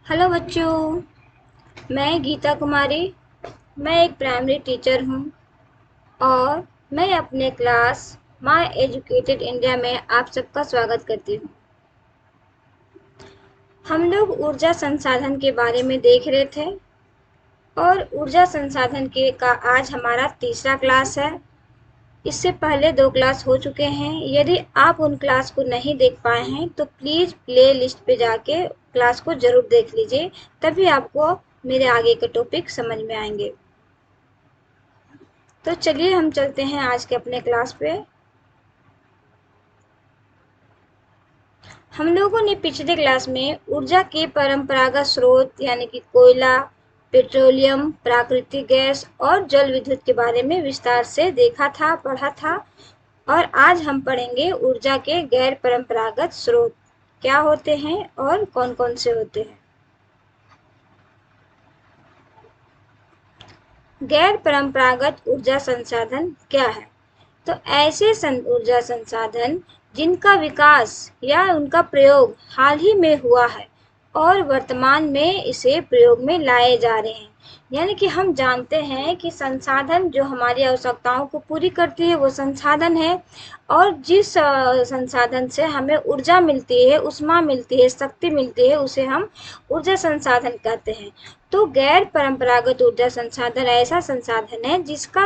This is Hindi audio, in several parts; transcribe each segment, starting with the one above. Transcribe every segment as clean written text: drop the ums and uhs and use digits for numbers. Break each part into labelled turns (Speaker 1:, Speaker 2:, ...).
Speaker 1: हेलो बच्चों, मैं गीता कुमारी। मैं एक प्राइमरी टीचर हूँ और मैं अपने क्लास माय एजुकेटेड इंडिया में आप सबका स्वागत करती हूँ। हम लोग ऊर्जा संसाधन के बारे में देख रहे थे और ऊर्जा संसाधन के का आज हमारा तीसरा क्लास है। इससे पहले 2 क्लास हो चुके हैं। यदि आप उन क्लास को नहीं देख पाए हैं तो प्लीज़ प्ले लिस्ट पे जाके क्लास को ज़रूर देख लीजिए, तभी आपको मेरे आगे के टॉपिक समझ में आएंगे। तो चलिए हम चलते हैं आज के अपने क्लास पे। हम लोगों ने पिछले क्लास में ऊर्जा के परंपरागत स्रोत यानी कि कोयला, पेट्रोलियम, प्राकृतिक गैस और जल विद्युत के बारे में विस्तार से देखा था, पढ़ा था। और आज हम पढ़ेंगे ऊर्जा के गैर परंपरागत स्रोत क्या होते हैं और कौन-कौन से होते हैं। गैर परंपरागत ऊर्जा संसाधन क्या है? तो ऐसे ऊर्जा संसाधन जिनका विकास या उनका प्रयोग हाल ही में हुआ है और वर्तमान में इसे प्रयोग में लाए जा रहे हैं। यानी कि हम जानते हैं कि संसाधन जो हमारी आवश्यकताओं को पूरी करती है वो संसाधन है, और जिस संसाधन से हमें ऊर्जा मिलती है, ऊष्मा मिलती है, शक्ति मिलती है, उसे हम ऊर्जा संसाधन कहते हैं। तो गैर परंपरागत ऊर्जा संसाधन ऐसा संसाधन है जिसका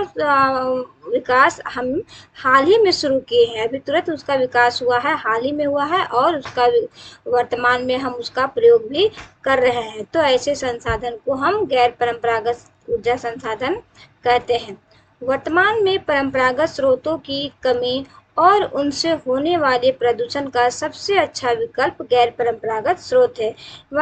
Speaker 1: विकास हम हाल ही में शुरू किए हैं। अभी तुरंत उसका विकास हुआ है, हाल ही में हुआ है, और उसका वर्तमान में हम उसका प्रयोग भी कर रहे हैं। तो ऐसे संसाधन को हम गैर परंपरागत ऊर्जा संसाधन कहते हैं। वर्तमान में परंपरागत स्रोतों की कमी और उनसे होने वाले प्रदूषण का सबसे अच्छा विकल्प गैर परंपरागत स्रोत है।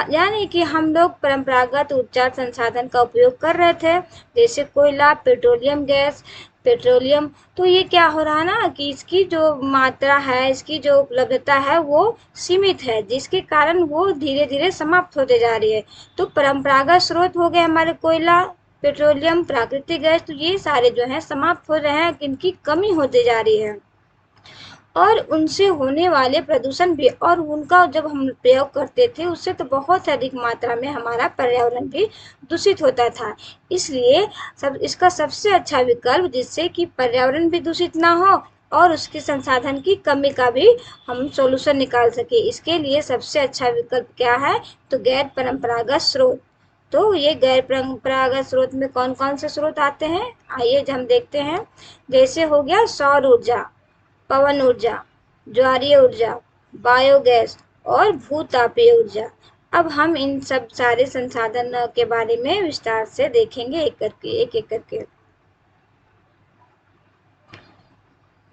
Speaker 1: यानी कि हम लोग परंपरागत ऊर्जा संसाधन का उपयोग कर रहे थे, जैसे कोयला, पेट्रोलियम गैस, पेट्रोलियम। तो ये क्या हो रहा है ना कि इसकी जो मात्रा है, इसकी जो उपलब्धता है वो सीमित है, जिसके कारण वो धीरे धीरे समाप्त होते जा रही है। तो परंपरागत स्रोत हो गए हमारे कोयला, पेट्रोलियम, प्राकृतिक गैस, तो ये सारे जो हैं समाप्त हो रहे हैं, इनकी कमी होती जा रही है। और उनसे होने वाले प्रदूषण भी, और उनका जब हम प्रयोग करते थे उससे तो बहुत अधिक मात्रा में हमारा पर्यावरण भी दूषित होता था। इसलिए इसका सबसे अच्छा विकल्प, जिससे कि पर्यावरण भी दूषित ना हो और उसके संसाधन की कमी का भी हम सॉल्यूशन निकाल सके, इसके लिए सबसे अच्छा विकल्प क्या है? तो गैर परंपरागत स्रोत। तो ये गैर परंपरागत स्रोत में कौन कौन से स्रोत आते हैं, आइए हम देखते हैं। जैसे हो गया सौर ऊर्जा, पवन ऊर्जा, ज्वारीय ऊर्जा, बायोगैस और भूतापीय ऊर्जा। अब हम इन सब सारे संसाधन के बारे में विस्तार से देखेंगे एक एक करके।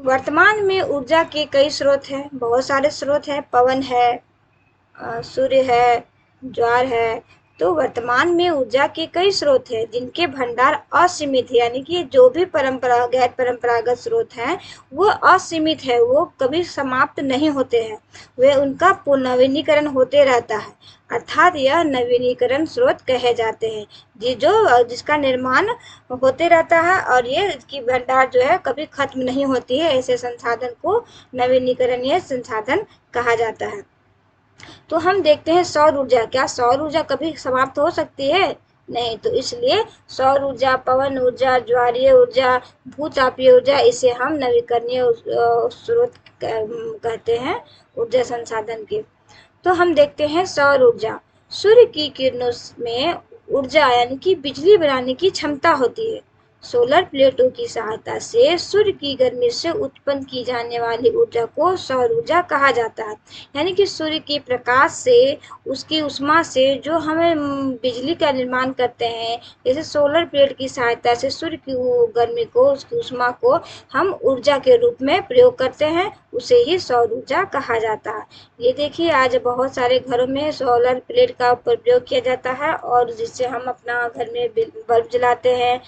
Speaker 1: वर्तमान में ऊर्जा के कई स्रोत हैं, बहुत सारे स्रोत हैं। पवन है, सूर्य है, ज्वार है। तो वर्तमान में ऊर्जा के कई स्रोत हैं जिनके भंडार असीमित है, यानी कि जो भी गैर परंपरागत स्रोत हैं वो असीमित है, वो कभी समाप्त नहीं होते हैं, वे उनका पुनर्नवीनीकरण होते रहता है। अर्थात यह नवीनीकरण स्रोत कहे जाते हैं, जिसका निर्माण होते रहता है, और ये इसकी भंडार जो है कभी खत्म नहीं होती है। ऐसे संसाधन को नवीनीकरणीय संसाधन कहा जाता है। तो हम देखते हैं सौर ऊर्जा। क्या सौर ऊर्जा कभी समाप्त हो सकती है? नहीं। तो इसलिए सौर ऊर्जा, पवन ऊर्जा, ज्वारीय ऊर्जा, भूतापीय ऊर्जा, इसे हम नवीकरणीय स्रोत कहते हैं ऊर्जा संसाधन के। तो हम देखते हैं सौर ऊर्जा। सूर्य की किरणों में ऊर्जा यानी कि बिजली बनाने की क्षमता होती है। सोलर प्लेटों की सहायता से सूर्य की गर्मी से उत्पन्न की जाने वाली ऊर्जा को सौर ऊर्जा कहा जाता है। यानी कि सूर्य के प्रकाश से, उसकी ऊष्मा से जो हमें बिजली का निर्माण करते हैं, जैसे सोलर प्लेट की सहायता से सूर्य की गर्मी को, उसकी ऊष्मा को हम ऊर्जा के रूप में प्रयोग करते हैं, उसे ही सौर ऊर्जा कहा जाता है। ये देखिए आज बहुत सारे घरों में सोलर प्लेट का प्रयोग किया जाता है, और जिससे हम अपना घर में बल्ब जलाते हैं,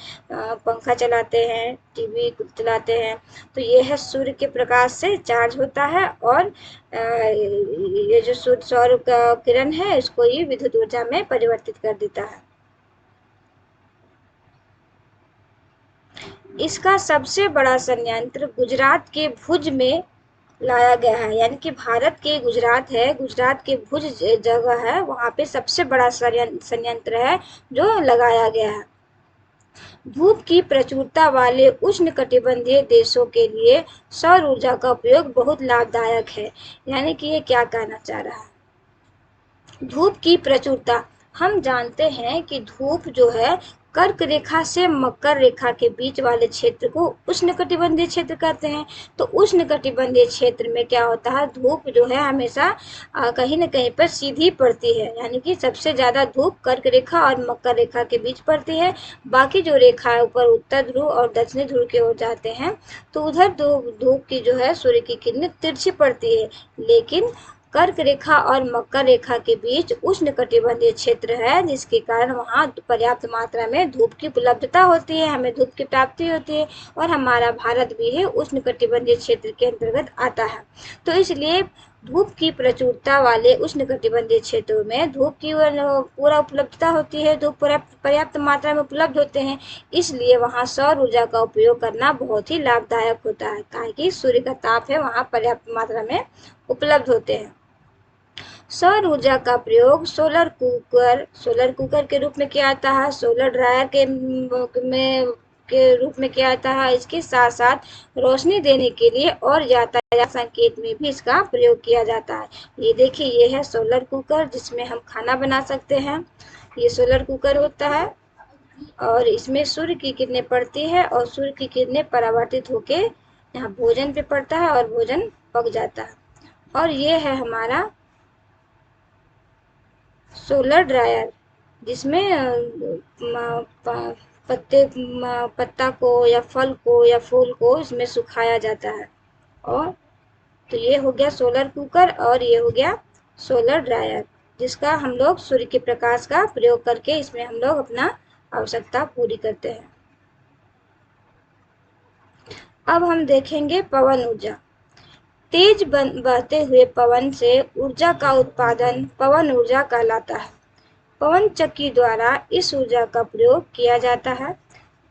Speaker 1: पंखा चलाते हैं, टीवी चलाते हैं। तो ये है सूर्य के प्रकाश से चार्ज होता है, और ये जो सौर का किरण है इसको ये विद्युत ऊर्जा में परिवर्तित कर देता है। इसका सबसे बड़ा संयंत्र गुजरात के भुज में लाया गया है। यानी कि भारत के गुजरात है, गुजरात के भुज जगह है, वहाँ पे सबसे बड़ा संयंत्र है जो लगाया गया है। धूप की प्रचुरता वाले उष्णकटिबंधीय देशों के लिए सौर ऊर्जा का उपयोग बहुत लाभदायक है। यानी कि ये क्या कहना चाह रहा है, धूप की प्रचुरता, हम जानते हैं कि धूप जो है कर्क रेखा से मकर रेखा के बीच वाले क्षेत्र को उष्णकटिबंधीय क्षेत्र कहते हैं। तो उष्णकटिबंधीय क्षेत्र में क्या होता है, धूप जो है हमेशा कहीं न कहीं पर सीधी पड़ती है। यानी कि सबसे ज्यादा धूप कर्क रेखा और मकर रेखा के बीच पड़ती है। बाकी जो रेखा है ऊपर उत्तर ध्रुव और दक्षिणी ध्रुव की ओर जाते हैं तो उधर धूप की जो है सूर्य की किरणें तिरछी पड़ती है। लेकिन कर्क रेखा और मकर रेखा के बीच उष्णकटिबंधीय क्षेत्र है, जिसके कारण वहाँ पर्याप्त मात्रा में धूप की उपलब्धता होती है, हमें धूप की प्राप्ति होती है। और हमारा भारत भी है उष्णकटिबंधीय क्षेत्र के अंतर्गत आता है। तो इसलिए धूप की प्रचुरता वाले उष्णकटिबंधीय क्षेत्रों में धूप की पूरा उपलब्धता होती है, धूप पर्याप्त मात्रा में उपलब्ध होते हैं। इसलिए वहाँ सौर ऊर्जा का उपयोग करना बहुत ही लाभदायक होता है, ताकि सूर्य का ताप है वहाँ पर्याप्त मात्रा में उपलब्ध होते हैं। सौर ऊर्जा का प्रयोग सोलर कुकर के रूप में किया जाता है, सोलर ड्रायर के रूप में किया जाता है। इसके साथ साथ रोशनी देने के लिए और यातायात संकेत में भी इसका प्रयोग किया जाता है। ये देखिए, ये है सोलर कुकर जिसमें हम खाना बना सकते हैं। ये सोलर कुकर होता है और इसमें सूर्य की किरणें पड़ती है और सूर्य की किरणें परावर्तित होके यहाँ भोजन पे पड़ता है और भोजन पक जाता है। और ये है हमारा सोलर ड्रायर, जिसमें पत्ता को या फल को या फूल को इसमें सुखाया जाता है। और तो ये हो गया सोलर कुकर और ये हो गया सोलर ड्रायर, जिसका हम लोग सूर्य के प्रकाश का प्रयोग करके इसमें हम लोग अपना आवश्यकता पूरी करते हैं। अब हम देखेंगे पवन ऊर्जा। तेज बहते हुए पवन से ऊर्जा का उत्पादन पवन ऊर्जा कहलाता है। पवन चक्की द्वारा इस ऊर्जा का प्रयोग किया जाता है।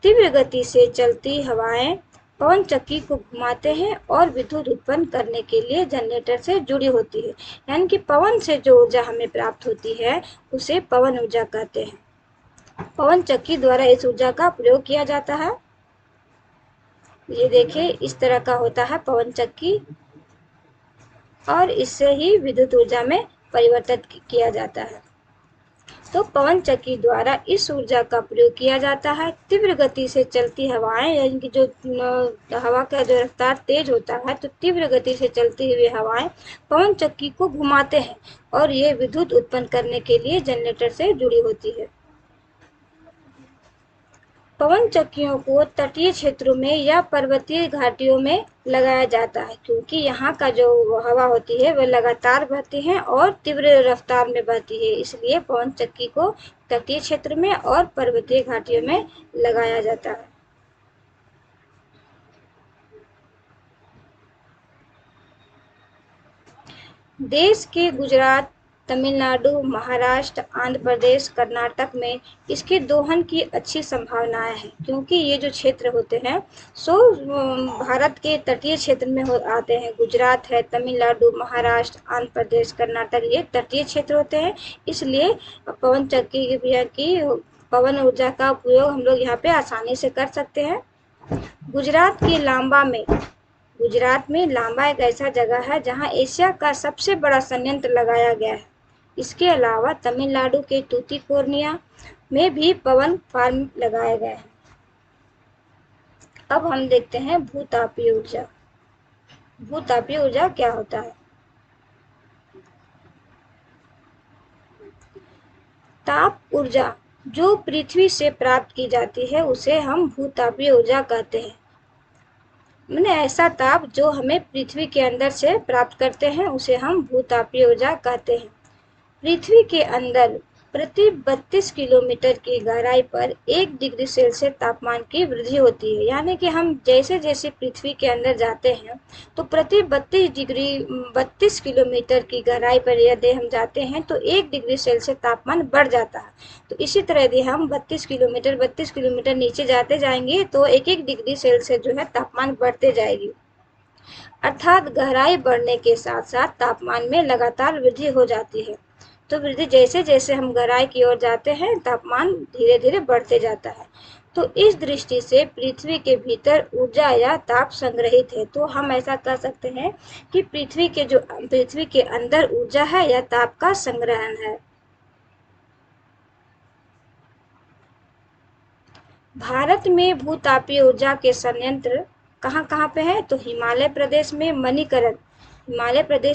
Speaker 1: तीव्र गति से चलती हवाएं पवन चक्की को घुमाते हैं और विद्युत उत्पन्न करने के लिए जनरेटर से जुड़ी होती है। यानी कि पवन से जो ऊर्जा हमें प्राप्त होती है उसे पवन ऊर्जा कहते हैं। पवन चक्की द्वारा इस ऊर्जा का प्रयोग किया जाता है। ये देखिए, इस तरह का होता है पवन चक्की और इससे ही विद्युत ऊर्जा में परिवर्तित किया जाता है। तो पवन चक्की द्वारा इस ऊर्जा का प्रयोग किया जाता है। तीव्र गति से चलती हवाएं, यानी कि जो हवा का जो रफ्तार तेज होता है, तो तीव्र गति से चलती हुई हवाएं पवन चक्की को घुमाते हैं और ये विद्युत उत्पन्न करने के लिए जनरेटर से जुड़ी होती है। पवन चक्कियों को तटीय क्षेत्रों में या पर्वतीय घाटियों में लगाया जाता है, क्योंकि यहाँ का जो हवा होती है वह लगातार बहती है और तीव्र रफ्तार में बहती है। इसलिए पवन चक्की को तटीय क्षेत्र में और पर्वतीय घाटियों में लगाया जाता है। देश के गुजरात, तमिलनाडु, महाराष्ट्र, आंध्र प्रदेश, कर्नाटक में इसके दोहन की अच्छी संभावनाएं हैं, क्योंकि ये जो क्षेत्र होते हैं सो भारत के तटीय क्षेत्र में आते हैं। गुजरात है, तमिलनाडु, महाराष्ट्र, आंध्र प्रदेश, कर्नाटक, ये तटीय क्षेत्र होते हैं। इसलिए पवन चक्की की पवन ऊर्जा का उपयोग हम लोग यहाँ पे आसानी से कर सकते हैं। गुजरात में लांबा एक ऐसा जगह है जहाँ एशिया का सबसे बड़ा संयंत्र लगाया गया है। इसके अलावा तमिलनाडु के तूतीकोरिन में भी पवन फार्म लगाए गए हैं। अब हम देखते हैं भूतापीय ऊर्जा। भूतापीय ऊर्जा क्या होता है? ताप ऊर्जा जो पृथ्वी से प्राप्त की जाती है उसे हम भूतापीय ऊर्जा कहते हैं। मैंने ऐसा ताप जो हमें पृथ्वी के अंदर से प्राप्त करते हैं उसे हम भूतापीय ऊर्जा कहते हैं। पृथ्वी के अंदर प्रति 32 किलोमीटर की गहराई पर 1 डिग्री सेल्सियस तापमान की वृद्धि होती है। यानी कि हम जैसे जैसे पृथ्वी के अंदर जाते हैं तो प्रति 32 किलोमीटर की गहराई पर यदि हम जाते हैं तो 1 डिग्री सेल्सियस तापमान बढ़ जाता है। तो इसी तरह यदि हम 32 किलोमीटर नीचे जाते जाएंगे तो 1-1 डिग्री सेल्सियस जो है तापमान बढ़ते जाएगी। अर्थात गहराई बढ़ने के साथ साथ तापमान में लगातार वृद्धि हो जाती है। तो वृद्धि जैसे जैसे हम गहराई की ओर जाते हैं तापमान धीरे धीरे बढ़ते जाता है। तो इस दृष्टि से पृथ्वी के भीतर ऊर्जा या ताप संग्रहित है। तो हम ऐसा कह सकते हैं कि पृथ्वी के अंदर ऊर्जा है या ताप का संग्रहण है। भारत में भूतापीय ऊर्जा के संयंत्र कहाँ कहाँ पे है? तो हिमालय प्रदेश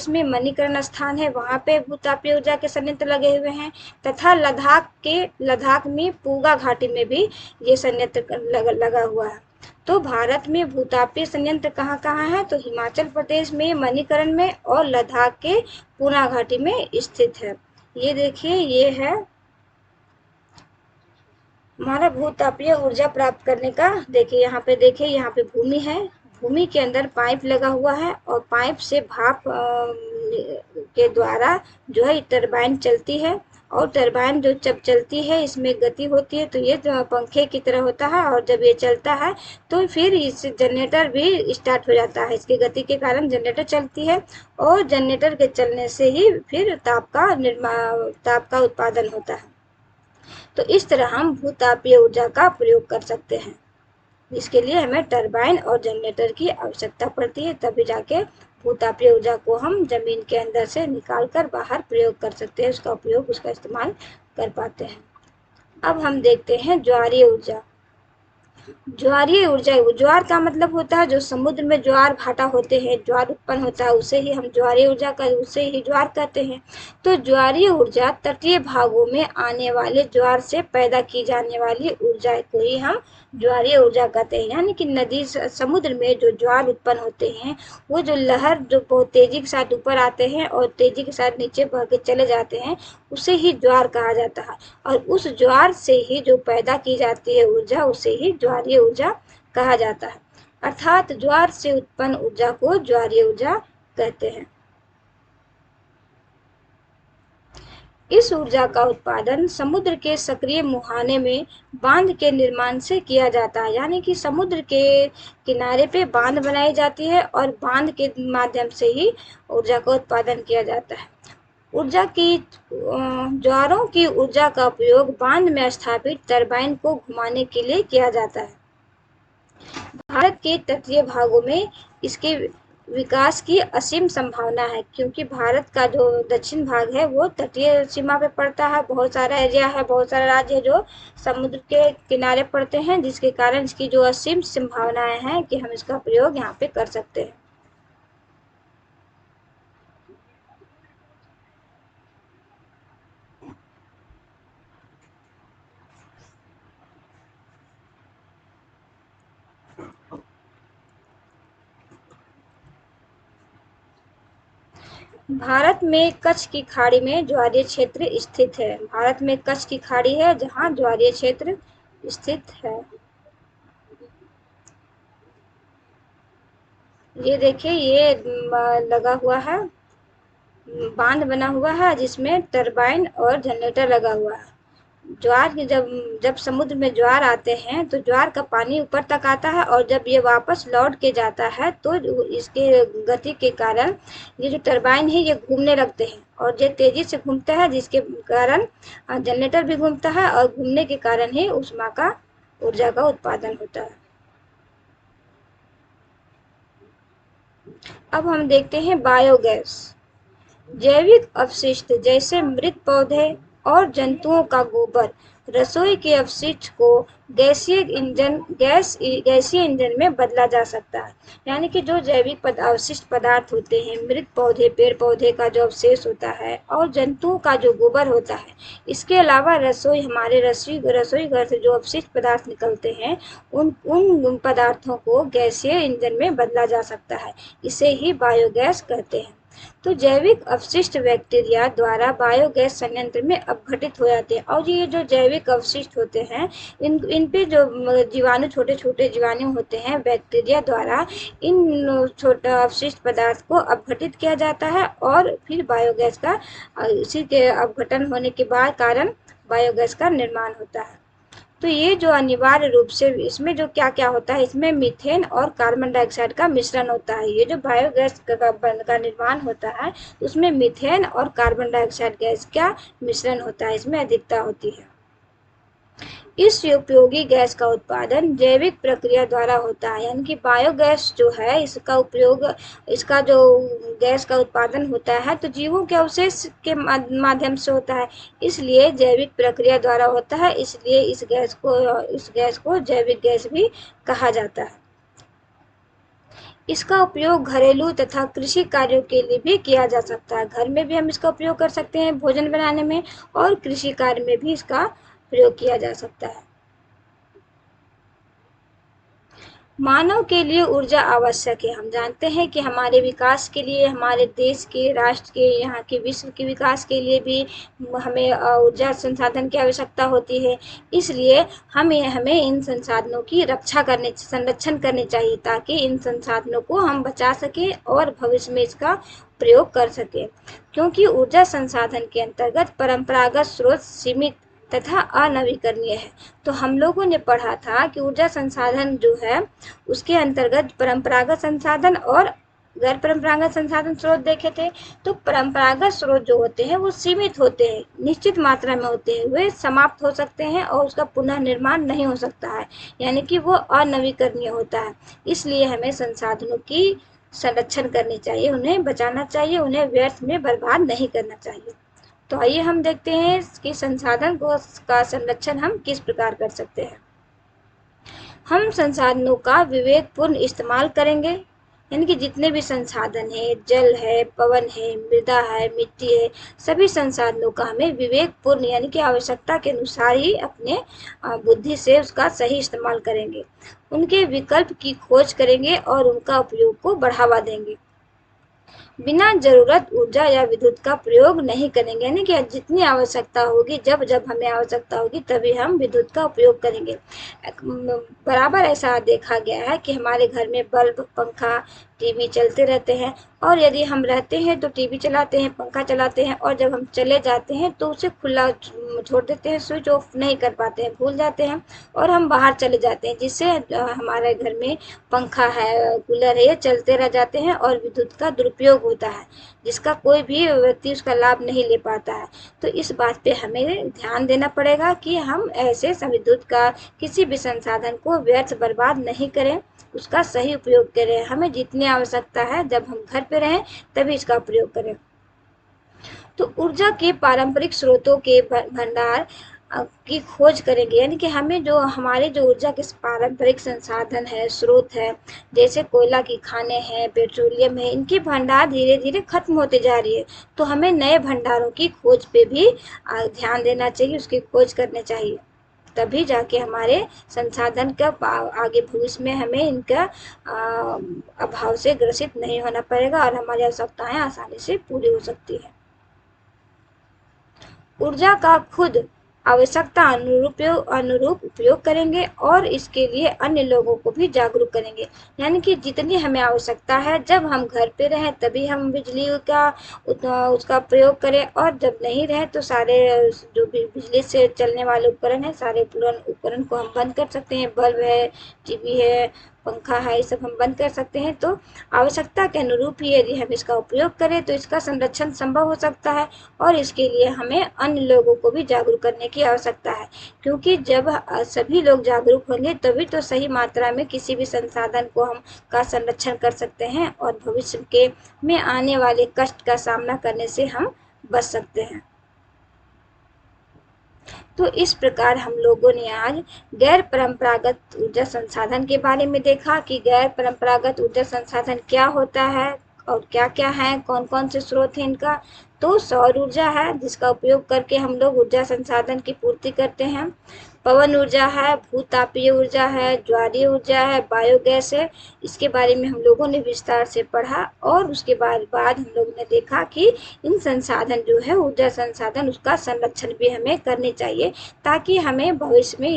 Speaker 1: में मणिकरण स्थान है, वहाँ पे भूतापीय ऊर्जा के संयंत्र लगे हुए हैं। तथा लद्दाख में पूगा घाटी में भी ये संयंत्र लगा हुआ है। तो भारत में भूतापीय संयंत्र कहाँ कहाँ है? तो हिमाचल प्रदेश में मणिकरण में और लद्दाख के पूना घाटी में स्थित है। ये देखिए, ये है हमारा भूतापीय ऊर्जा प्राप्त करने का। देखिए यहाँ पे भूमि है, भूमि के अंदर पाइप लगा हुआ है और पाइप से भाप के द्वारा जो है टरबाइन चलती है। और टरबाइन जो जब चलती है इसमें गति होती है, तो ये पंखे की तरह होता है। और जब ये चलता है तो फिर इस जनरेटर भी स्टार्ट हो जाता है, इसकी गति के कारण जनरेटर चलती है। और जनरेटर के चलने से ही फिर ताप का उत्पादन होता है। तो इस तरह हम भूतापीय ऊर्जा का प्रयोग कर सकते हैं। इसके लिए हमें टरबाइन और जनरेटर की आवश्यकता पड़ती है, तभी जाके भूतापीय ऊर्जा को हम जमीन के अंदर से निकाल कर बाहर प्रयोग कर सकते हैं, उसका इस्तेमाल कर पाते हैं। अब हम देखते हैं ज्वारीय ऊर्जा। ज्वारीय ऊर्जा, ज्वार का मतलब होता है जो समुद्र में ज्वार भाटा होते हैं, ज्वार उत्पन्न होता है, उसे ही हम उसे ही ज्वार कहते हैं। तो ज्वारीय ऊर्जा तटीय भागों में आने वाले ज्वार से पैदा की जाने वाली ऊर्जा को ही हम ज्वारीय ऊर्जा कहते हैं। यानी कि नदी समुद्र में जो ज्वार उत्पन्न होते हैं, वो जो लहर जो बहुत तेजी के साथ ऊपर आते हैं और तेजी के साथ नीचे बह के चले जाते हैं, उसे ही ज्वार कहा जाता है। और उस ज्वार से ही जो पैदा की जाती है ऊर्जा, उसे ही ज्वारीय ऊर्जा कहा जाता है। अर्थात ज्वार से उत्पन्न ऊर्जा को ज्वारीय ऊर्जा कहते हैं। इस ऊर्जा का उत्पादन समुद्र के सक्रिय मुहाने में बांध के निर्माण से किया जाता है। यानी कि समुद्र के किनारे पे बांध बनाई जाती है और बांध के माध्यम से ही ऊर्जा का उत्पादन किया जाता है। ज्वारों की ऊर्जा का उपयोग बांध में स्थापित टरबाइन को घुमाने के लिए किया जाता है। भारत के तटीय भागों में इसके विकास की असीम संभावना है, क्योंकि भारत का जो दक्षिण भाग है वो तटीय सीमा पे पड़ता है। बहुत सारा एरिया है, बहुत सारे राज्य है जो समुद्र के किनारे पड़ते हैं, जिसके कारण इसकी जो असीम संभावनाएं हैं कि हम इसका प्रयोग यहाँ पे कर सकते हैं। भारत में कच्छ की खाड़ी में ज्वारीय क्षेत्र स्थित है। भारत में कच्छ की खाड़ी है जहाँ ज्वारीय क्षेत्र स्थित है। ये देखिए, ये लगा हुआ है, बांध बना हुआ है जिसमें टरबाइन और जनरेटर लगा हुआ है। ज्वार की जब जब समुद्र में ज्वार आते हैं तो ज्वार का पानी ऊपर तक आता है और जब ये वापस लौट के जाता है तो इसके गति के कारण ये जो टरबाइन है ये घूमने लगते हैं और ये तेजी से घूमता है, जिसके कारण जनरेटर भी घूमता है और घूमने के कारण ही ऊष्मा का ऊर्जा का उत्पादन होता है। अब हम देखते हैं बायोगैस। जैविक अपशिष्ट जैसे मृत पौधे और जंतुओं का गोबर रसोई के अपशिष्ट को गैसीय ईंधन में बदला जा सकता है। यानी कि जो जैविक अवशिष्ट पदार्थ होते हैं, मृत पौधे, पेड़ पौधे का जो अवशेष होता है और जंतुओं का जो गोबर होता है, इसके अलावा हमारे रसोई घर से जो अपशिष्ट पदार्थ निकलते हैं, उन पदार्थों को गैसीय ईंधन में बदला जा सकता है। इसे ही बायोगैस कहते हैं। तो जैविक अपशिष्ट बैक्टीरिया द्वारा बायोगैस संयंत्र में अपघटित हो जाते हैं। और ये जो जैविक अपशिष्ट होते हैं, इन पे जो जीवाणु, छोटे छोटे जीवाणु होते हैं, बैक्टीरिया द्वारा इन छोटे अपशिष्ट पदार्थ को अपघटित किया जाता है और फिर बायोगैस का इसी के अपघटन होने के बाद कारण बायोगैस का निर्माण होता है। तो ये जो अनिवार्य रूप से इसमें जो क्या क्या होता है, इसमें मीथेन और कार्बन डाइऑक्साइड का मिश्रण होता है। ये जो बायोगैस का निर्माण होता है उसमें मीथेन और कार्बन डाइऑक्साइड गैस का मिश्रण होता है, इसमें अधिकता होती है। इस उपयोगी गैस का उत्पादन जैविक प्रक्रिया द्वारा होता है, यानी कि बायोगैस जो है इसका उपयोग, इसका जो गैस का उत्पादन होता है तो जीवों के अवशेष के माध्यम से होता है, इसलिए जैविक प्रक्रिया द्वारा होता है, इसलिए इस गैस को जैविक गैस भी कहा जाता है। इसका उपयोग घरेलू तथा कृषि कार्यों के लिए भी किया जा सकता है। घर में भी हम इसका उपयोग कर सकते हैं भोजन बनाने में, और कृषि कार्य में भी इसका प्रयोग किया जा सकता है। मानव के लिए ऊर्जा आवश्यक है। हम जानते हैं कि हमारे विकास के लिए, हमारे देश के, राष्ट्र के, यहाँ के विश्व के विकास के लिए भी हमें ऊर्जा संसाधन की आवश्यकता होती है। इसलिए हमें इन संसाधनों की संरक्षण करनी चाहिए, ताकि इन संसाधनों को हम बचा सकें और भविष्य में इसका प्रयोग कर सकें। क्योंकि ऊर्जा संसाधन के अंतर्गत परंपरागत स्रोत सीमित तथा अनवीकरणीय है। तो हम लोगों ने पढ़ा था कि ऊर्जा संसाधन जो है उसके अंतर्गत परंपरागत संसाधन और गैर परंपरागत संसाधन स्रोत देखे थे। तो परंपरागत स्रोत जो होते हैं वो सीमित होते हैं, निश्चित मात्रा में होते हैं, वे समाप्त हो सकते हैं और उसका पुनः निर्माण नहीं हो सकता है, यानी कि वो अनवीकरणीय होता है। इसलिए हमें संसाधनों की संरक्षण करनी चाहिए, उन्हें बचाना चाहिए, उन्हें व्यर्थ में बर्बाद नहीं करना चाहिए। तो आइए हम देखते हैं कि संसाधन का संरक्षण हम किस प्रकार कर सकते हैं। हम संसाधनों का विवेकपूर्ण इस्तेमाल करेंगे, यानी कि जितने भी संसाधन है, जल है, पवन है, मृदा है, मिट्टी है, सभी संसाधनों का हमें विवेकपूर्ण यानी कि आवश्यकता के अनुसार ही अपने बुद्धि से उसका सही इस्तेमाल करेंगे। उनके विकल्प की खोज करेंगे और उनका उपयोग को बढ़ावा देंगे। बिना जरूरत ऊर्जा या विद्युत का प्रयोग नहीं करेंगे, यानी कि जितनी आवश्यकता होगी, जब जब हमें आवश्यकता होगी तभी हम विद्युत का उपयोग करेंगे। बराबर ऐसा देखा गया है कि हमारे घर में बल्ब, पंखा, टीवी चलते रहते हैं, और यदि हम रहते हैं तो टीवी चलाते हैं, पंखा चलाते हैं, और जब हम चले जाते हैं तो उसे खुला छोड़ देते हैं, स्विच ऑफ नहीं कर पाते हैं, भूल जाते हैं और हम बाहर चले जाते हैं, जिससे हमारे घर में पंखा है, कूलर है, ये चलते रह जाते हैं और विद्युत का दुरुपयोग होता है, जिसका कोई भी व्यक्ति उसका लाभ नहीं ले पाता है। तो इस बात पे हमें ध्यान देना पड़ेगा कि हम ऐसे विद्युत का किसी भी संसाधन को व्यर्थ बर्बाद नहीं करें, उसका सही उपयोग करें। हमें जितनी आवश्यकता है जब हम घर पे रहें तभी इसका प्रयोग करें। तो ऊर्जा के पारंपरिक स्रोतों के भंडार की खोज करेंगे, यानी कि हमें जो हमारे जो ऊर्जा के पारंपरिक संसाधन है, स्रोत है, जैसे कोयला की खानें हैं, पेट्रोलियम है, इनके भंडार धीरे धीरे खत्म होते जा रही है। तो हमें नए भंडारों की खोज पे भी ध्यान देना चाहिए, उसकी खोज करनी चाहिए, तभी जाके हमारे संसाधन का आगे भविष्य में हमें इनका अभाव से ग्रसित नहीं होना पड़ेगा और हमारी आवश्यकताएं आसानी से पूरी हो सकती है। ऊर्जा का खुद आवश्यकता अनुरूप उपयोग करेंगे और इसके लिए अन्य लोगों को भी जागरूक करेंगे, यानी कि जितनी हमें आवश्यकता है, जब हम घर पे रहें तभी हम बिजली का उसका प्रयोग करें, और जब नहीं रहे तो सारे जो भी बिजली से चलने वाले उपकरण हैं, सारे उपकरण को हम बंद कर सकते हैं। बल्ब है, टीवी है, पंखा है, ये सब हम बंद कर सकते हैं। तो आवश्यकता के अनुरूप ही यदि हम इसका उपयोग करें तो इसका संरक्षण संभव हो सकता है, और इसके लिए हमें अन्य लोगों को भी जागरूक करने की आवश्यकता है, क्योंकि जब सभी लोग जागरूक होंगे तभी तो सही मात्रा में किसी भी संसाधन को हम का संरक्षण कर सकते हैं और भविष्य के में आने वाले कष्ट का सामना करने से हम बच सकते हैं। तो इस प्रकार हम लोगों ने आज गैर परंपरागत ऊर्जा संसाधन के बारे में देखा कि गैर परंपरागत ऊर्जा संसाधन क्या होता है और क्या क्या है, कौन कौन से स्रोत हैं इनका। तो सौर ऊर्जा है, जिसका उपयोग करके हम लोग ऊर्जा संसाधन की पूर्ति करते हैं। पवन ऊर्जा है, भूतापीय ऊर्जा है, ज्वारीय ऊर्जा है, बायोगैस है। इसके बारे में हम लोगों ने विस्तार से पढ़ा, और उसके बाद हम लोगों ने देखा कि इन संसाधन जो है ऊर्जा संसाधन, उसका संरक्षण भी हमें करनी चाहिए, ताकि हमें भविष्य में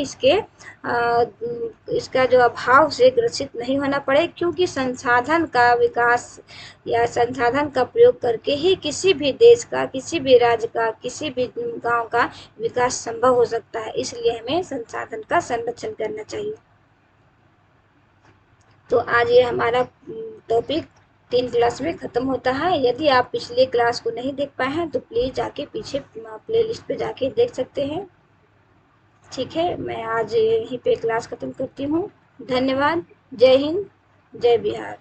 Speaker 1: इसका जो अभाव से ग्रसित नहीं होना पड़े, क्योंकि संसाधन का विकास या संसाधन का प्रयोग करके ही किसी भी देश का, किसी भी राज्य का, किसी भी गांव का विकास संभव हो सकता है। इसलिए हमें हमें संसाधन का संरक्षण करना चाहिए। तो आज ये हमारा टॉपिक 3 क्लास में ख़त्म होता है। यदि आप पिछले क्लास को नहीं देख पाए हैं तो प्लीज़ जाके पीछे प्लेलिस्ट पे जाके देख सकते हैं। ठीक है, मैं आज यहीं पे क्लास ख़त्म करती हूँ। धन्यवाद। जय हिंद, जय बिहार।